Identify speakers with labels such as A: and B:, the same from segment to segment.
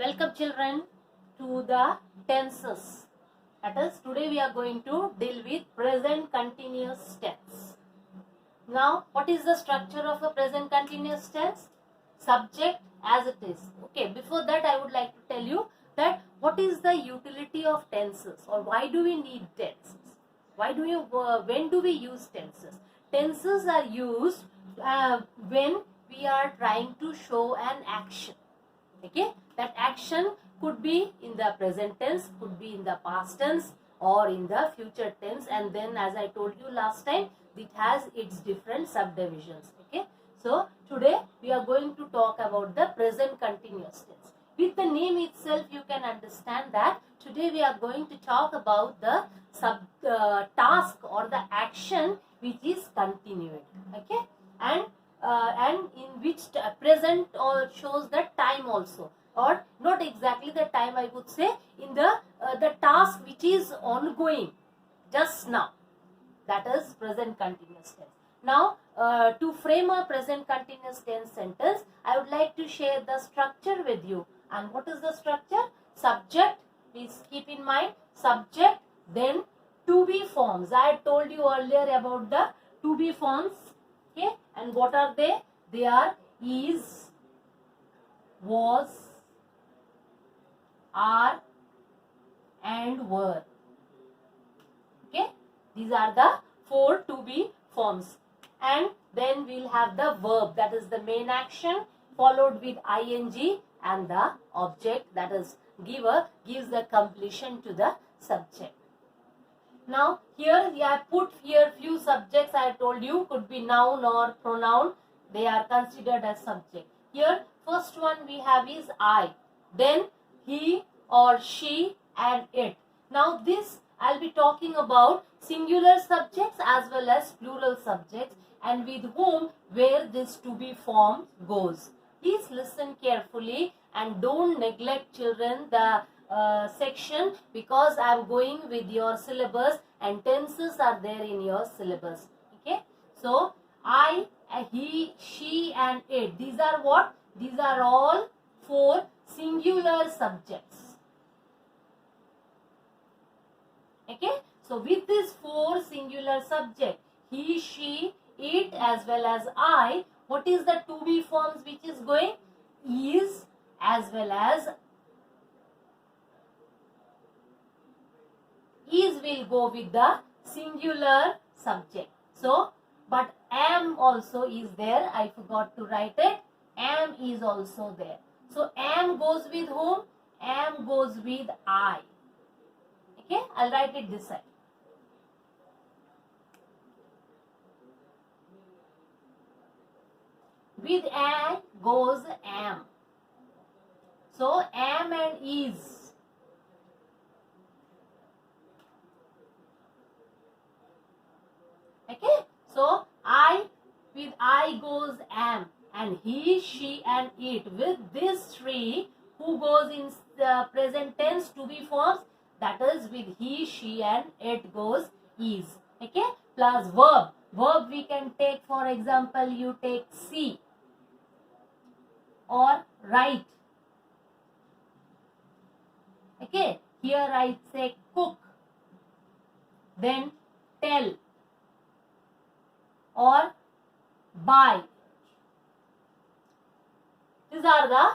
A: Welcome children to the tenses. That is, today we are going to deal with present continuous tense. Now, what is the structure of a present continuous tense? Subject as it is. Okay, before that I would like to tell you that what is the utility of tenses, or why do we need tenses? When do we use tenses? Tenses are used when we are trying to show an action. Okay, that action could be in the present tense, could be in the past tense, or in the future tense, and then as I told you last time, it has its different subdivisions. Okay, so today we are going to talk about the present continuous tense. With the name itself you can understand that today we are going to talk about the task or the action which is continuing. Okay, and in which present or shows the time also, or not exactly the time, I would say in the task which is ongoing just now, that is present continuous tense. Now to frame a present continuous tense sentence, I would like to share the structure with you. And what is the structure? Subject, please keep in mind, subject, then to be forms. I had told you earlier about the to be forms. Okay, and what are they? They are is, was, are, and were. Okay, these are the four to be forms. And then we'll have the verb, that is the main action, followed with ing, and the object, that is gives the completion to the subject. Now here we have put here few subjects. I told you could be noun or pronoun. They are considered as subject. Here first one we have is I, then he or she and it. Now this I'll be talking about singular subjects as well as plural subjects, and with whom, where this to be form goes. Please listen carefully and don't neglect, children, the section, because I am going with your syllabus and tenses are there in your syllabus. Okay, so I, he, she and it, these are what? These are all four singular subjects. Okay, so with these four singular subjects, he, she, it as well as I, what is the to be forms which is going? Is as well as is will go with the singular subject. So, but am also is there. I forgot to write it. Am is also there. So, am goes with whom? Am goes with I. Okay, I'll write it this side. With I goes am. So, am and is. Okay, so I, with I goes am, and he, she and it. With these three, who goes in the present tense to be forms, that is with he, she and it goes is. Okay, plus verb. Verb we can take, for example, you take see or write. Okay, here I say cook, then tell or buy. These are the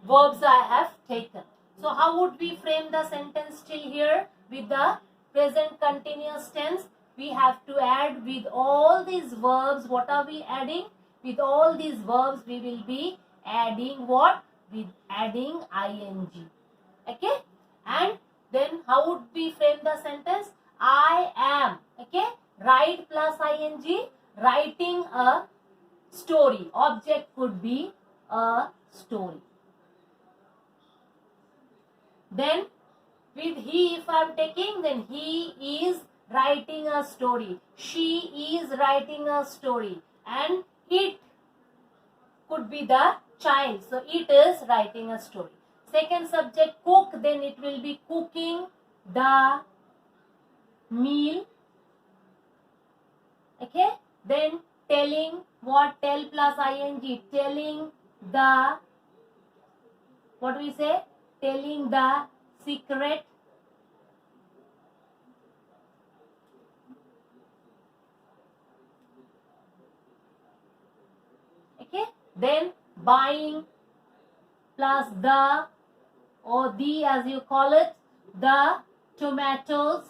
A: verbs I have taken. So how would we frame the sentence till here? With the present continuous tense, we have to add with all these verbs. What are we adding? With all these verbs we will be adding what? With adding ing. Okay, and then how would we frame the sentence? I am. Okay, write plus ing, writing a story. Object could be a story. Then with he, if I am taking, then he is writing a story. She is writing a story. And it could be the child. So it is writing a story. Second subject cook, then it will be cooking the meal. Okay, then telling, what? Tell plus ing, telling the what do we say? Telling the secret. Okay, then buying plus the or the, as you call it, the tomatoes.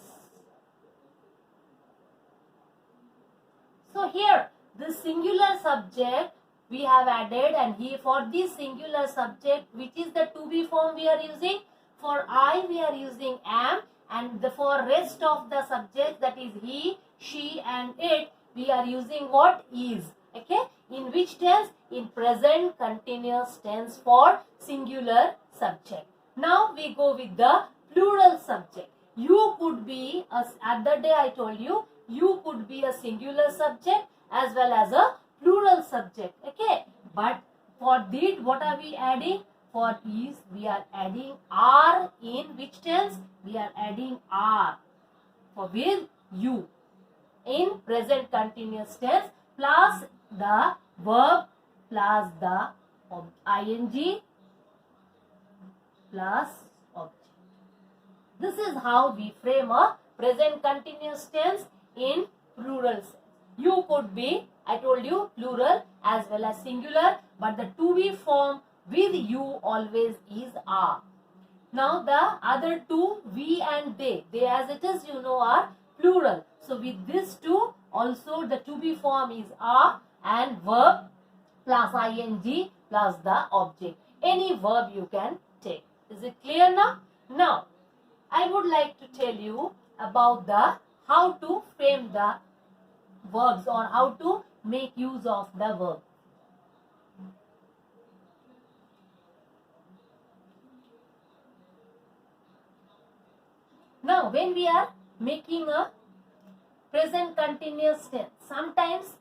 A: So here the singular subject we have added, and here for this singular subject, which is the to be form we are using. For I we are using am, and for rest of the subjects, that is he, she and it, we are using what? Is. Okay, in which tense? In present continuous tense for singular subject. Now we go with the plural subject. You could be, at the day I told you, you could be a singular subject as well as a plural subject. Okay, but for did, what are we adding? For is, we are adding are. In which tense? We are adding are for with you in present continuous tense, plus the verb plus the ing plus object. This is how we frame a present continuous tense in plural sense. You could be, I told you, plural as well as singular, but the to be form with you always is are. Now the other two, we and they as it is, you know, are plural. So with this two also the to be form is are and verb plus ing plus the object. Any verb you can take. Is it clear now? Now I would like to tell you about the how to frame the verbs or how to make use of the verb. Now when we are making a present continuous tense, sometimes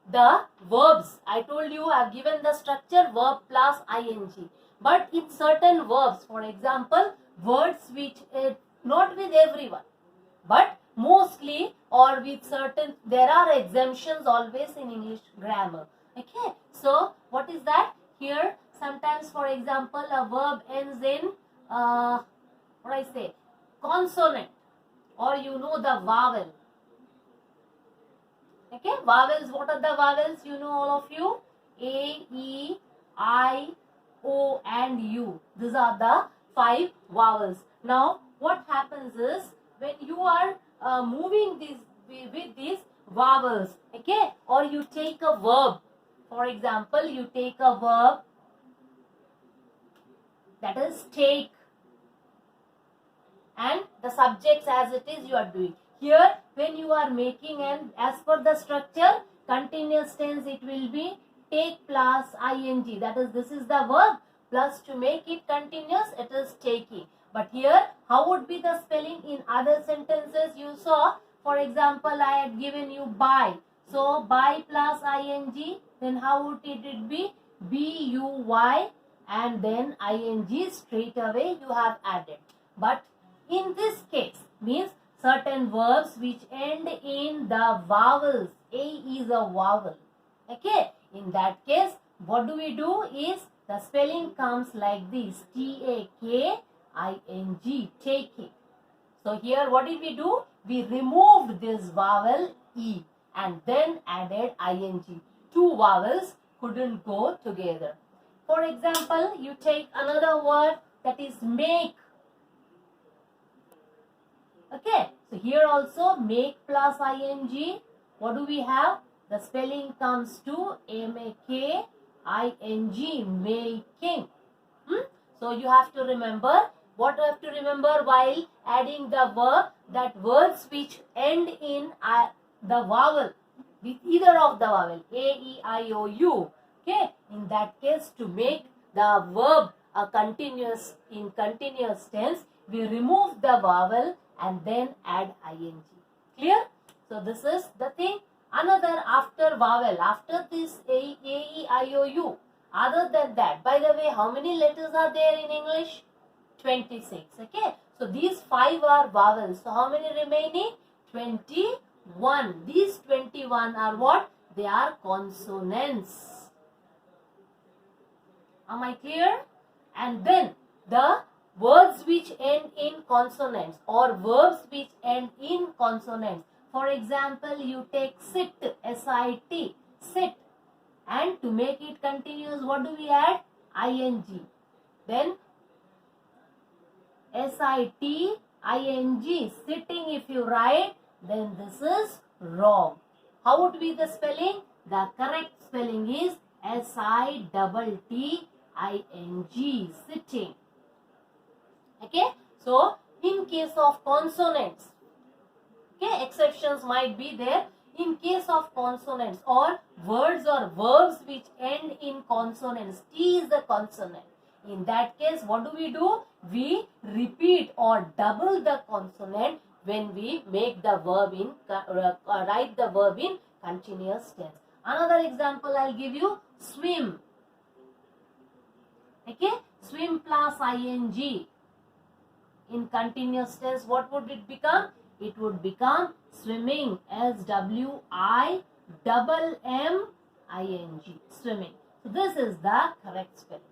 A: the verbs, I told you, I have given the structure verb plus ing, but in certain verbs, for example, words which not with everyone, but mostly or with certain, there are exemptions always in English grammar. Okay, so what is that? Here sometimes, for example, a verb ends in what I say, consonant, or you know, the vowel. Okay, vowels, what are the vowels? You know, all of you, A, E, I, O and U. These are the 5 vowels. Now what happens is, when you are moving these with these vowels, okay, or you take a verb, for example, you take a verb that is take, and the subjects as it is you are doing. Here when you are making, and as per the structure continuous tense, it will be take plus ing, that is, this is the verb, plus to make it continuous it is taking. But here how would be the spelling in other sentences? You saw, for example, I had given you buy, so buy plus ing, then how would it be? buy, and then ing straight away you have added. But in this case, means certain verbs which end in the vowels, a is a vowel. Okay, in that case what do we do is, the spelling comes like this, taking, taking. So here what did we do? We removed this vowel e and then added ing. 2 vowels couldn't go together. For example, you take another word, that is make. Okay, so here also make plus ing, what do we have? The spelling comes to making, making. So you have to remember, what you have to remember while adding the verb, that words which end in the vowel, with either of the vowel, a, e, i, o, u. Okay, in that case, to make the verb a continuous, in continuous tense, we remove the vowel and then add ing. Clear? So this is the thing. Another, after vowel, after this a, e, i, o, u, other than that, by the way, how many letters are there in English? 26. Okay, so these 5 are vowels. So how many remaining? 21. These 21 are what? They are consonants. Am I clear? And then the words which end in consonants or verbs which end in consonants. For example, you take sit, S-I-T, sit, and to make it continuous, what do we add? ing. Then S-I-T-I-N-G, sitting, if you write, then this is wrong. How would be the spelling? The correct spelling is S-I-T-T-I-N-G, sitting. Okay, so in case of consonants, okay, exceptions might be there. In case of consonants or words or verbs which end in consonants, T is the consonant. In that case, what do? We repeat or double the consonant when we make the verb in write the verb in continuous tense. Another example I'll give you: swim. Okay, swim plus ing. In continuous tense, what would it become? It would become swimming, S-W-I-M-M-I-N-G, swimming. So this is the correct spelling.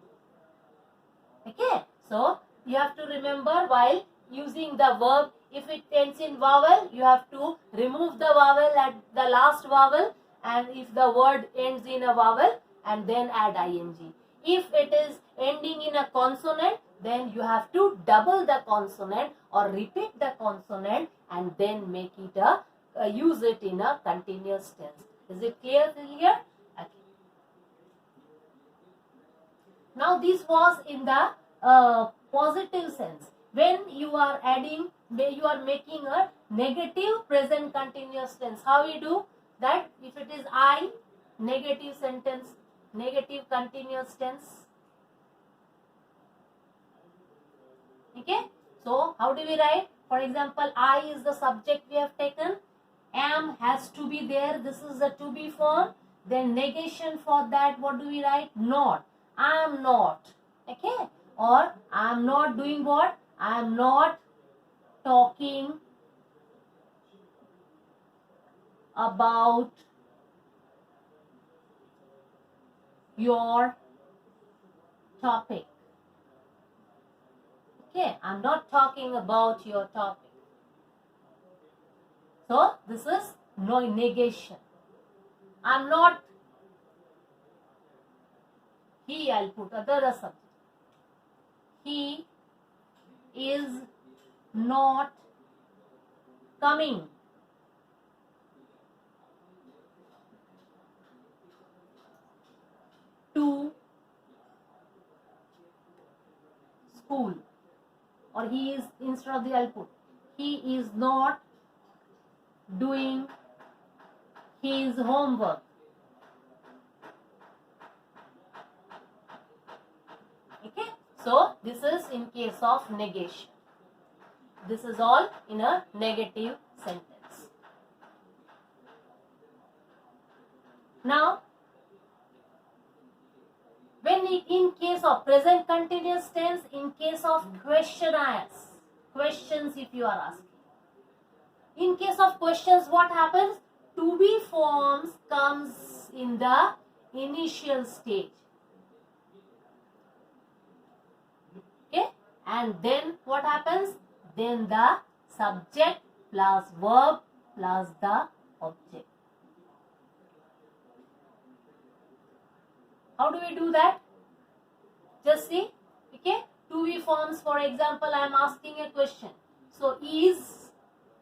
A: Okay, so you have to remember while using the verb, if it ends in vowel, you have to remove the vowel at the last vowel, and if the word ends in a vowel, and then add ing. If it is ending in a consonant, then you have to double the consonant or repeat the consonant and then make it use it in a continuous tense. Is it clear till here? Okay. Now this was in the positive sense. When you are adding, you are making a negative present continuous tense. How we do that? If it is I, negative sentence, negative continuous tense. Okay, so how do we write? For example, I is the subject we have taken. Am has to be there. This is the to be form. Then negation for that, what do we write? Not. I am not. Okay, or I am not doing what? I am not talking about your topic. Okay, I'm not talking about your topic. So this is no negation. I'm not. He, I'll put other subject. He is not coming to school. Or he is, instead of the I'll put, he is not doing his homework. Okay, so this is in case of negation. This is all in a negative sentence. Now, when in case of present continuous tense, in case of questionnaires, questions if you are asking. In case of questions, what happens? To be forms comes in the initial stage. Okay, and then what happens? Then the subject plus verb plus the object. How do we do that? Just see. Okay, to be forms, for example, I am asking a question. So is,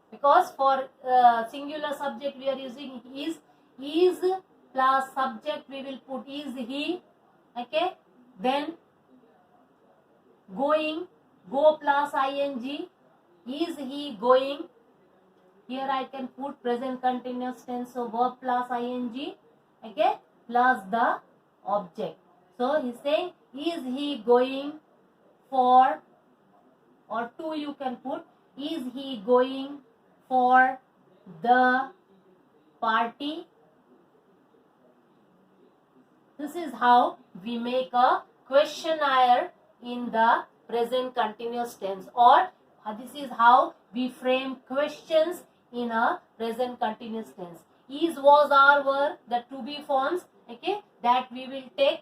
A: because for singular subject we are using is plus subject we will put is he. Okay, then going, go plus ing, is he going. Here I can put present continuous tense, so verb plus ing, okay, plus the object. So he's saying, is he going for, or to you can put, is he going for the party? This is how we make a questionnaire in the present continuous tense, or this is how we frame questions in a present continuous tense. Is, was, are, were, the to be forms, okay, that we will take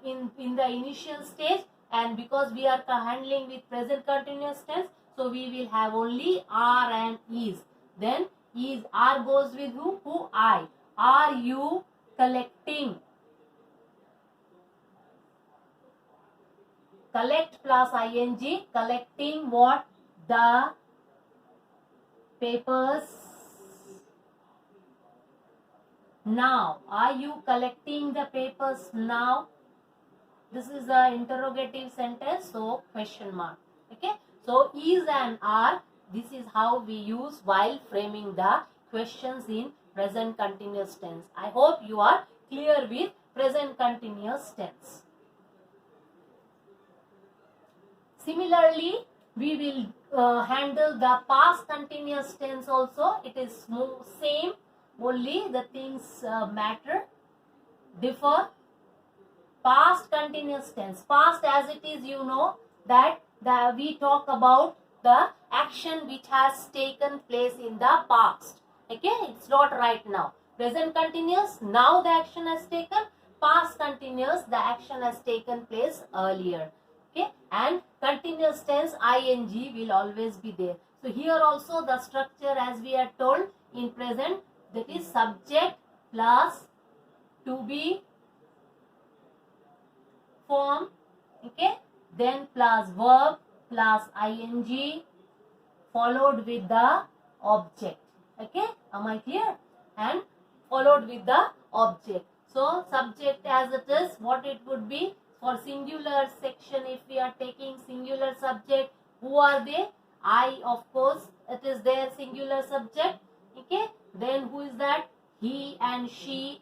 A: in the initial stage. and because we are handling with present continuous tense, so we will have only are and is. Then is, are goes with who? I. Are you collecting? Collect plus ing, collecting what? The papers now. Are you collecting the papers now? This is the interrogative sentence, so question mark. Okay, so is and are, this is how we use while framing the questions in present continuous tense. I hope you are clear with present continuous tense. Similarly, we will handle the past continuous tense also. It is same, only the things matter, differ. Past continuous tense. Past as it is, you know that we talk about the action which has taken place in the past. Okay, it's not right now. Present continuous, now the action has taken. Past continuous, the action has taken place earlier. Okay, and continuous tense ing will always be there. So here also the structure, as we are told in present, that is subject plus to be form, okay, then plus verb plus ing followed with the object. Okay, am I clear? And followed with the object. So subject as it is, what it would be for singular section? If we are taking singular subject, who are they? I, of course, it is their singular subject. Okay, then who is that? He and she,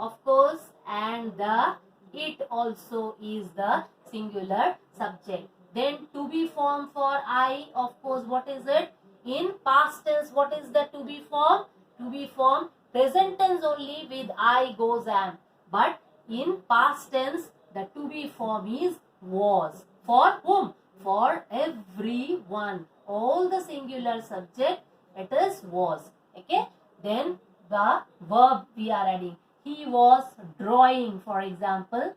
A: of course, and the it also is the singular subject. Then to be form for I, of course, what is it? In past tense, what is the to be form? To be form present tense only with I goes am. But in past tense, the to be form is was. For whom? For everyone. All the singular subject, it is was. Okay. Then the verb we are adding. He was drawing, for example,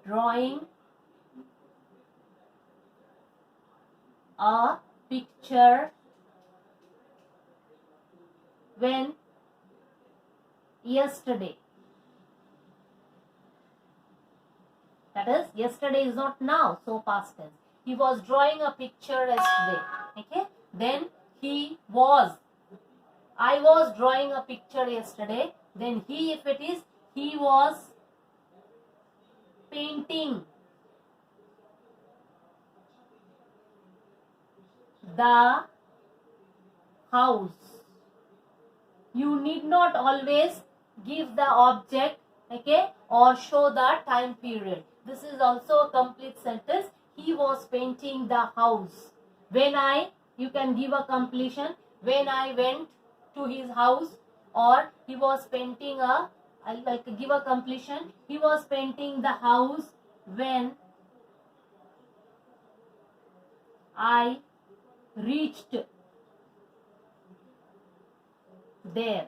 A: drawing a picture when yesterday. That is, yesterday is not now, so past tense. He was drawing a picture yesterday. Okay. Then he was. I was drawing a picture yesterday. Then he, if it is, he was painting the house. You need not always give the object, okay, or show the time period. This is also a complete sentence. He was painting the house. When I, you can give a completion. When I went to his house, or he was painting a, like give a completion. He was painting the house when I reached there.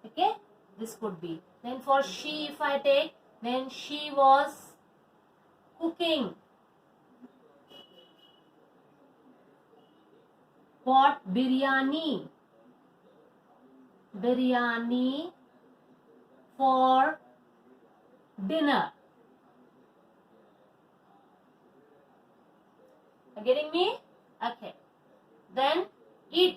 A: Okay, this could be. Then for she, if I take, then she was cooking. What? Biryani. Biryani for dinner. Are you getting me? Okay. Then it.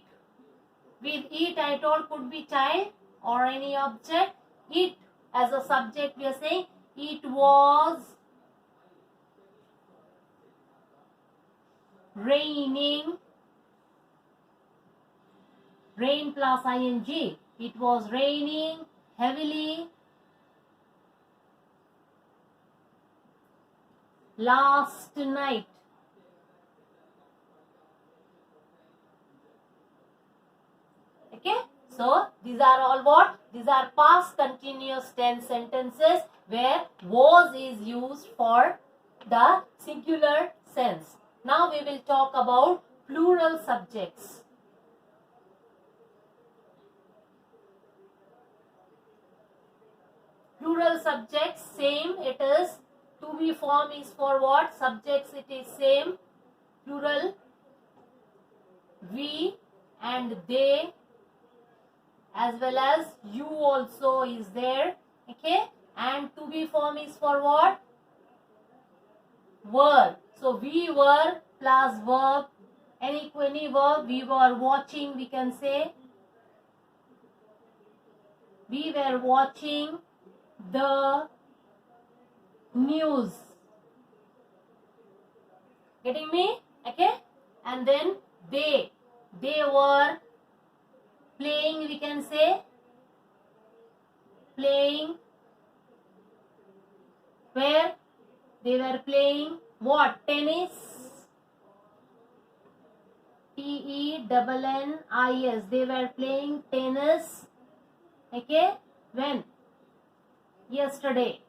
A: With it, I told, could be child or any object. It as a subject, we are saying it was raining. Rain plus ing. It was raining heavily last night. Okay, so these are all what? These are past continuous tense sentences where was is used for the singular sense. Now we will talk about plural subjects. Plural subjects, same, it is To be form is for what? Subjects it is same, plural, we and they, as well as you also is there. Okay, and to be form is for what? Were. So we were plus verb, any verb. We were watching, we can say. We were watching the news. Getting me? Okay. And then they were playing, we can say. Playing. Where? They were playing what? Tennis. TENNIS. They were playing tennis. Okay. When? Yesterday.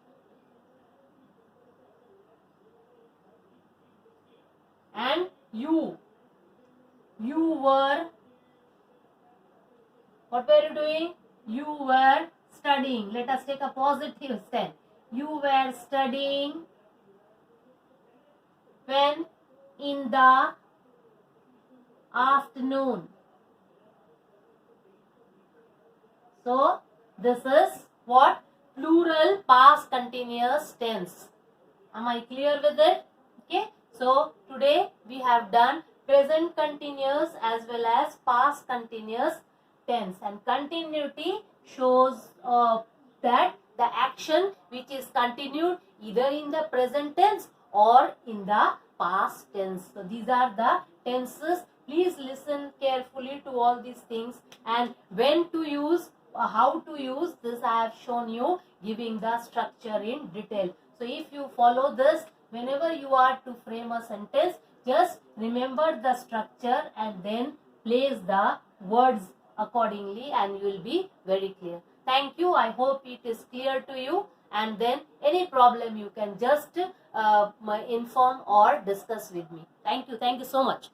A: And you were, what were you doing? You were studying. Let us take a positive sense. You were studying when? In the afternoon. So this is what? Plural past continuous tense. Am I clear with it? Okay. So today we have done present continuous as well as past continuous tense, and continuity shows that the action which is continued either in the present tense or in the past tense. So these are the tenses. Please listen carefully to all these things, and when to use, how to use this I have shown you, giving the structure in detail. So if you follow this, whenever you are to frame a sentence, just remember the structure and then place the words accordingly and you will be very clear. Thank you. I hope it is clear to you, and then any problem you can just inform or discuss with me. Thank you. Thank you so much.